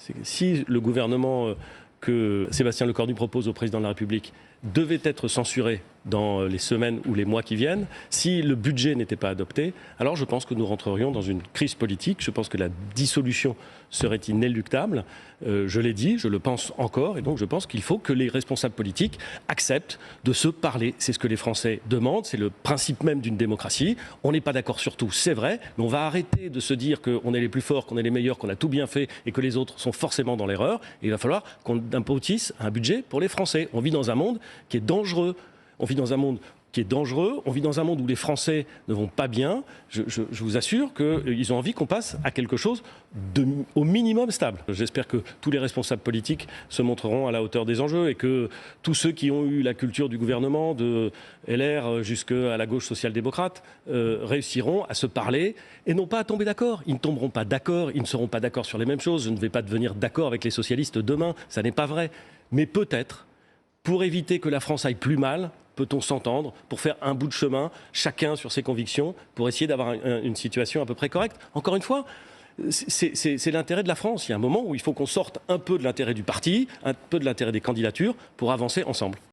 C'est que si le gouvernement que Sébastien Lecornu propose au président de la République devait être censuré dans les semaines ou les mois qui viennent, si le budget n'était pas adopté, alors je pense que nous rentrerions dans une crise politique. Je pense que la dissolution serait inéluctable. Je l'ai dit, je le pense encore, et donc je pense qu'il faut que les responsables politiques acceptent de se parler. C'est ce que les Français demandent, c'est le principe même d'une démocratie. On n'est pas d'accord sur tout, c'est vrai, mais on va arrêter de se dire qu'on est les plus forts, qu'on est les meilleurs, qu'on a tout bien fait et que les autres sont forcément dans l'erreur. Et il va falloir qu'on impotisse un budget pour les Français. On vit dans un monde qui est dangereux. On vit dans un monde qui est dangereux, on vit dans un monde où les Français ne vont pas bien. Je vous assure qu'ils ont envie qu'on passe à quelque chose au minimum stable. J'espère que tous les responsables politiques se montreront à la hauteur des enjeux et que tous ceux qui ont eu la culture du gouvernement, de LR jusqu'à la gauche social-démocrate, réussiront à se parler et non pas à tomber d'accord. Ils ne tomberont pas d'accord, ils ne seront pas d'accord sur les mêmes choses. Je ne vais pas devenir d'accord avec les socialistes demain, ça n'est pas vrai. Mais peut-être, pour éviter que la France aille plus mal, peut-on s'entendre pour faire un bout de chemin, chacun sur ses convictions, pour essayer d'avoir une situation à peu près correcte. Encore une fois, c'est l'intérêt de la France. Il y a un moment où il faut qu'on sorte un peu de l'intérêt du parti, un peu de l'intérêt des candidatures pour avancer ensemble.